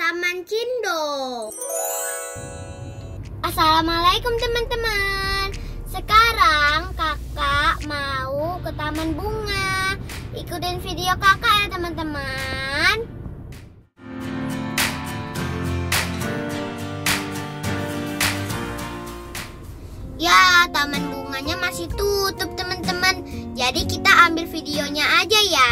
Saman Cindo. Assalamualaikum teman-teman. Sekarang kakak mau ke Taman Bunga. Ikutin video kakak ya teman-teman. Ya, taman bunganya masih tutup teman-teman. Jadi kita ambil videonya aja ya.